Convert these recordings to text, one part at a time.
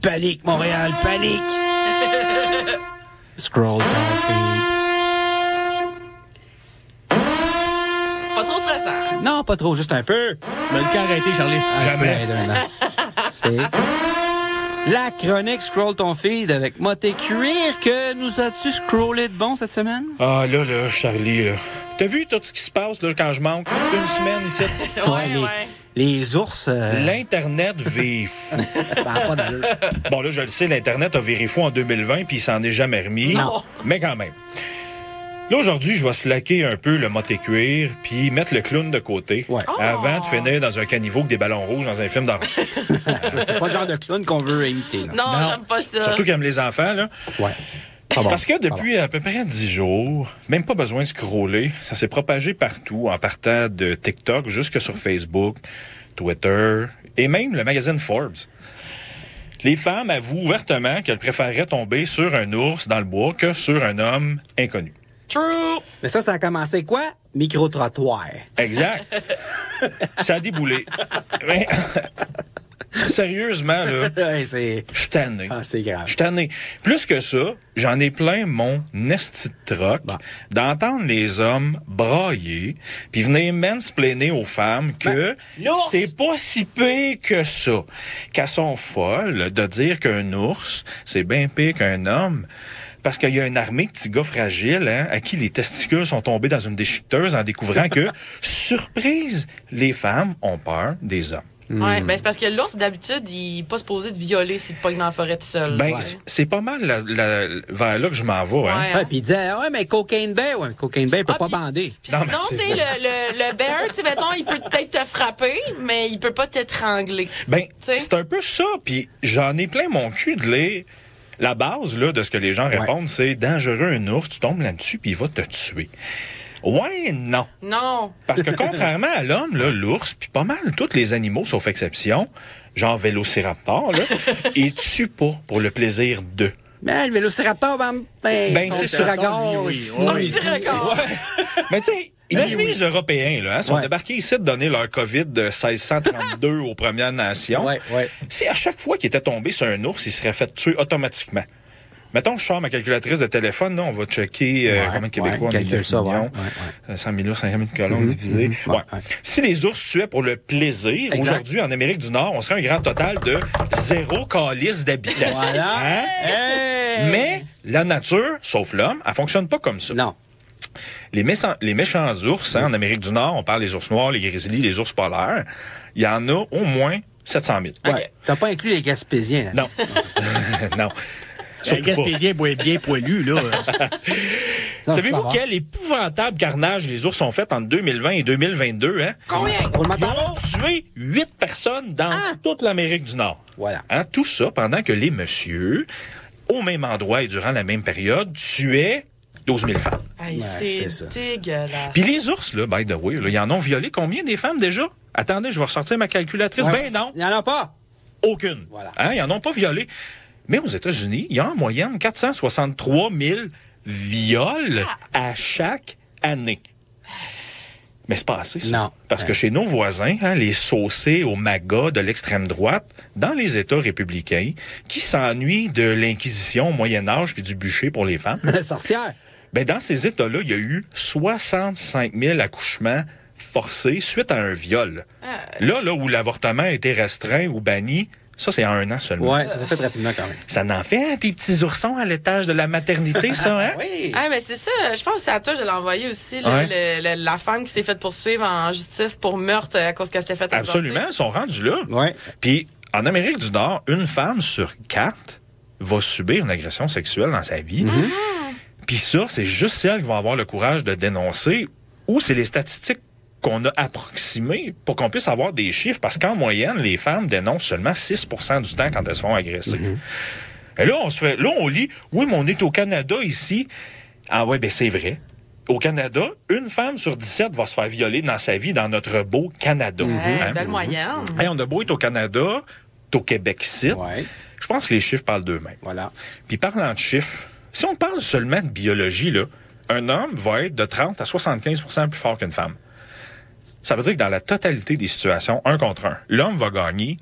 Panique, Montréal, panique! Scroll ton feed. Pas trop stressant. Non, pas trop, juste un peu. Tu m'as dit qu'arrêter, Charlie. Jamais. C'est la chronique Scroll ton feed avec Moté Cuir. Que nous as-tu scrollé de bon cette semaine? Ah, là, Charlie, là. T'as vu tout ce qui se passe là, quand je manque une semaine ici? Les ours... L'Internet vire fou. Ça n'a pas d'allure. Bon, là, je le sais, l'Internet a viré fou en 2020, puis il s'en est jamais remis. Non. Mais quand même. Là, aujourd'hui, je vais slacker un peu le moté cuir, puis mettre le clown de côté, Ouais. avant de finir dans un caniveau avec des ballons rouges dans un film d'horreur. C'est pas le genre de clown qu'on veut imiter. Là. Non, j'aime pas ça. Surtout qu'ils aiment les enfants, là. Ouais. Pas bon. Parce que depuis à peu près 10 jours, même pas besoin de scroller, ça s'est propagé partout en partant de TikTok jusque sur Facebook, Twitter et même le magazine Forbes. Les femmes avouent ouvertement qu'elles préféreraient tomber sur un ours dans le bois que sur un homme inconnu. True. Mais ça a commencé quoi? Micro-trottoir. Exact. Ça a déboulé. Mais, sérieusement, là, Ouais, c'est... je suis tanné. Ah, c'est grave. Je suis tanné. Plus que ça, j'en ai plein mon esti de troc d'entendre les hommes brailler puis venir mansplainer aux femmes que l'ours! c'est pas si pire que ça. Qu'elles sont folles de dire qu'un ours, c'est bien pire qu'un homme. Parce qu'il y a une armée de petits gars fragiles, hein, à qui les testicules sont tombés dans une déchiqueteuse en découvrant que, surprise, les femmes ont peur des hommes. Ouais, ben c'est parce que l'ours, d'habitude, il est pas supposé te violer si tu pognes dans la forêt tout seul. Ben, Ouais. c'est pas mal vers là que je m'en vais, hein. Ouais. Ouais, puis il disait, ouais, mais Cocaine Bear, Cocaine Bear peut pas bander. Puis Non, sinon, mais tu c'est sais, le bear, tu sais, mettons, il peut peut-être te frapper, mais il peut pas t'étrangler. Ben, T'sais? c'est un peu ça, puis j'en ai plein mon cul de lire. La base là de ce que les gens répondent, c'est dangereux un ours, tu tombes là-dessus puis il va te tuer. Ouais, non. Non. Parce que contrairement à l'homme, là, l'ours, puis pas mal tous les animaux, sauf exception, genre Vélociraptor, là, ils tuent pas pour le plaisir d'eux. Mais le Vélociraptor, Ben, c'est sur la gorge. Un petit record. Mais tu sais, imaginez les Européens, là, hein, sont Ouais. débarqués ici de donner leur COVID de 1632 aux Premières Nations. Ouais. Si à chaque fois qu'il était tombé sur un ours, il serait fait tuer automatiquement. Mettons, je sors ma calculatrice de téléphone, là, on va checker combien de Québécois on calcule ça, millions. 100 millions, 50 000 colons divisés. Ouais. Si les ours tuaient pour le plaisir, Exact. aujourd'hui, en Amérique du Nord, on serait un grand total de 0 calice d'habitants. Voilà. Hein? Hey! Mais la nature, sauf l'homme, elle fonctionne pas comme ça. Non. Les méchants ours, hein, en Amérique du Nord, on parle des ours noirs, les grizzlies, les ours polaires, il y en a au moins 700 000. Ouais. Ok. T'as pas inclus les Gaspésiens, là. Non. Non. Un Surtout pas. Gaspésien bien poilu, là. Non, Savez-vous ça va. quel épouvantable carnage les ours ont fait entre 2020 et 2022, hein? Combien? Roulement de Ils tambour. ont tué 8 personnes dans toute l'Amérique du Nord. Voilà. Hein? Tout ça pendant que les messieurs, au même endroit et durant la même période, tuaient 12 000 femmes. Hey, c'est ça. c'est dégueulasse. Puis les ours, là, by the way, là, ils en ont violé combien des femmes déjà? Attendez, je vais ressortir ma calculatrice. Ouais. Ben non, Il y en a pas. aucune. Voilà. Hein? Ils en ont pas violé. Mais aux États-Unis, il y a en moyenne 463 000 viols à chaque année. Mais c'est pas assez, ça. Non. Parce que chez nos voisins, hein, les saucés au MAGA de l'extrême droite, dans les États républicains, qui s'ennuient de l'Inquisition au Moyen-Âge puis du bûcher pour les femmes, La sorcière. ben dans ces États-là, il y a eu 65 000 accouchements forcés suite à un viol. Là où l'avortement a été restreint ou banni, ça, c'est en 1 an seulement. Ouais, ça s'est fait rapidement quand même. Ça n'en fait des petits oursons à l'étage de la maternité, ça, hein? Oui. Ah, mais c'est ça. Je pense que c'est à toi, je l'ai envoyé aussi, là, la femme qui s'est faite poursuivre en justice pour meurtre à cause qu'elle s'était faite avorter. Absolument, ils sont rendus là. Ouais. Puis, en Amérique du Nord, une femme sur 4 va subir une agression sexuelle dans sa vie. Puis ça, c'est juste celle qui va avoir le courage de dénoncer, ou c'est les statistiques qu'on a approximées pour qu'on puisse avoir des chiffres, parce qu'en moyenne, les femmes dénoncent seulement 6 du temps quand elles se font agresser. Et là, on lit, oui, mais on est au Canada ici. Ah ouais, ben c'est vrai. Au Canada, une femme sur 17 va se faire violer dans sa vie dans notre beau Canada. Hey, Hein? belle moyenne. Hey, on a beau être au Canada, t'es au Québec ici. Ouais. Je pense que les chiffres parlent d'eux-mêmes. Voilà. Puis parlant de chiffres, si on parle seulement de biologie, là, un homme va être de 30 à 75 plus fort qu'une femme. Ça veut dire que dans la totalité des situations, 1 contre 1, l'homme va gagner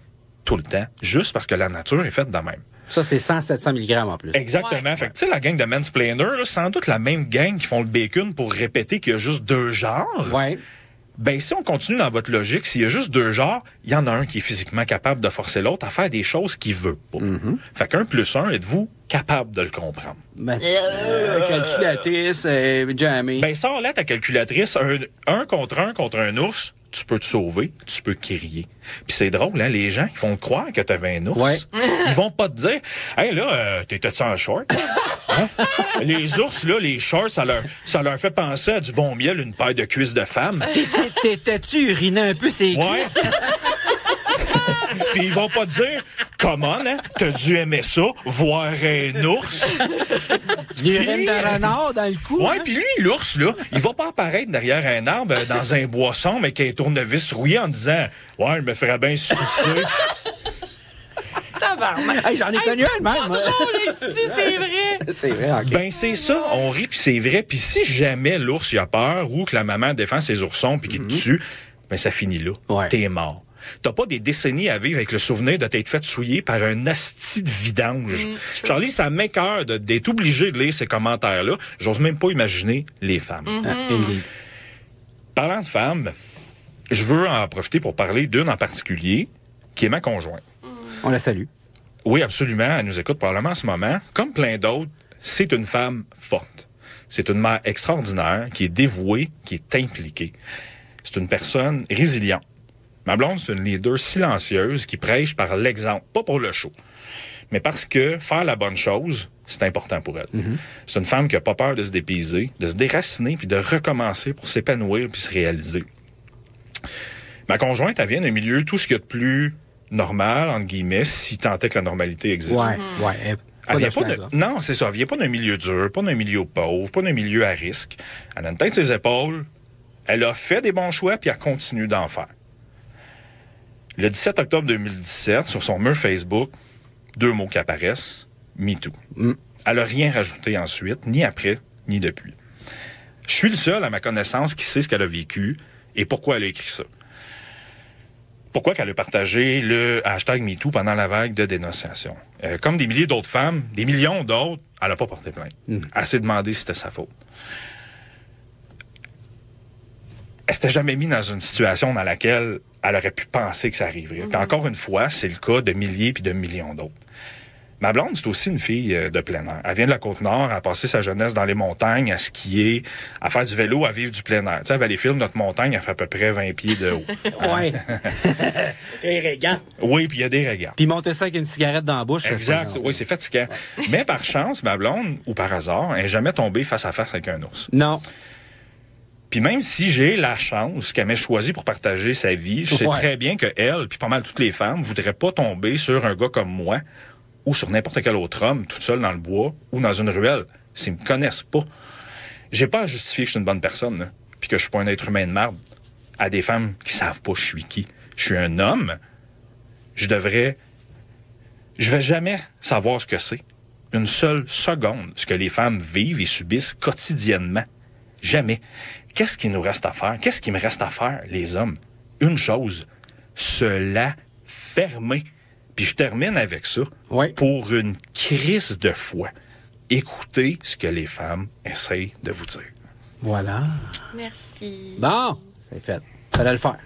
tout le temps, juste parce que la nature est faite de même. Ça, c'est 100-700 mg en plus. Exactement. Ouais. Fait que, tu sais, la gang de mansplainers, là, sans doute la même gang qui font le bacon pour répéter qu'il y a juste 2 genres. Ouais. Ben, si on continue dans votre logique, s'il y a juste 2 genres, il y en a un qui est physiquement capable de forcer l'autre à faire des choses qu'il veut pas. Fait qu'un plus un, êtes-vous capable de le comprendre? Ben, calculatrice, jamais. Ben, sors là ta calculatrice, un contre un ours, tu peux te sauver, tu peux crier. Puis c'est drôle, hein, les gens, ils vont croire que t'avais un ours. Ouais. Ils vont pas te dire, hey, là, t'étais-tu en short? Hein? Les ours, là, les shorts, ça leur fait penser à du bon miel, une paire de cuisses de femme. T'as-tu uriné un peu ces Ouais. cuisses? Puis ils vont pas te dire, comment, hein? T'as dû aimer ça, voir un ours. L'urine de renard dans le cou. Ouais, hein? puis lui, l'ours, là, il va pas apparaître derrière un arbre dans un boisson, mais qui a un tournevis rouillé en disant, ouais, je me ferais bien sucer. Tabarnak. Hey, j'en ai connu un de même. moi. Oh, ici, c'est vrai. C'est vrai, ok. Ben, c'est ça, on rit, puis c'est vrai. Puis si jamais l'ours, il a peur, ou que la maman défend ses oursons, puis qu'il te tue, ben, ça finit là. Ouais. T'es mort. T'as pas des décennies à vivre avec le souvenir de t'être fait souiller par un asti de vidange. Charlie, ça m'écoeure d'être obligé de lire ces commentaires-là. J'ose même pas imaginer les femmes. Indeed. Parlant de femmes, je veux en profiter pour parler d'une en particulier, qui est ma conjointe. On la salue. Oui, absolument. Elle nous écoute probablement en ce moment. Comme plein d'autres, c'est une femme forte. C'est une mère extraordinaire, qui est dévouée, qui est impliquée. C'est une personne résiliente. Ma blonde, c'est une leader silencieuse qui prêche par l'exemple, pas pour le show, mais parce que faire la bonne chose, c'est important pour elle. C'est une femme qui a pas peur de se dépayser, de se déraciner, puis de recommencer pour s'épanouir puis se réaliser. Ma conjointe, elle vient d'un milieu tout ce qu'il y a de plus normal, entre guillemets, si tant est que la normalité existe. Ouais. Elle vient pas de de... Non, c'est ça. Elle vient pas d'un milieu dur, pas d'un milieu pauvre, pas d'un milieu à risque. Elle a une tête sur ses épaules. Elle a fait des bons choix, puis elle continue d'en faire. Le 17 octobre 2017, sur son mur Facebook, 2 mots qui apparaissent, MeToo. Elle n'a rien rajouté ensuite, ni après, ni depuis. Je suis le seul, à ma connaissance, qui sait ce qu'elle a vécu et pourquoi elle a écrit ça. Pourquoi qu'elle a partagé le hashtag MeToo pendant la vague de dénonciation. Comme des milliers d'autres femmes, des millions d'autres, elle n'a pas porté plainte. Elle s'est demandé si c'était sa faute. Elle s'était jamais mise dans une situation dans laquelle elle aurait pu penser que ça arriverait. Puis encore une fois, c'est le cas de milliers puis de millions d'autres. Ma blonde, c'est aussi une fille de plein air. Elle vient de la Côte-Nord, elle a passé sa jeunesse dans les montagnes, à skier, à faire du vélo, à vivre du plein air. Tu sais, à Valleyfield, notre montagne, elle fait à peu près 20 pieds de haut. Ouais. Très régant. Oui, puis il y a des regards. Puis monter ça avec une cigarette dans la bouche. Exact. ça, Oui, c'est fatigant. Mais par chance, ma blonde, ou par hasard, elle n'est jamais tombée face à face avec un ours. Non. Puis même si j'ai la chance qu'elle m'ait choisi pour partager sa vie, je sais très bien que elle, puis pas mal toutes les femmes, voudraient pas tomber sur un gars comme moi ou sur n'importe quel autre homme, toute seule dans le bois ou dans une ruelle, s'ils me connaissent pas. J'ai pas à justifier que je suis une bonne personne, là, puis que je suis pas un être humain de marde. À des femmes qui savent pas je suis qui. Je suis un homme. Je vais jamais savoir ce que c'est. Une seule seconde, ce que les femmes vivent et subissent quotidiennement. Jamais. Qu'est-ce qu'il nous reste à faire? Qu'est-ce qu'il me reste à faire, les hommes? Une chose, se la fermer. Puis je termine avec ça. Ouais. Pour une crise de foi. Écoutez ce que les femmes essayent de vous dire. Voilà. Merci. Bon, c'est fait. Fallait le faire.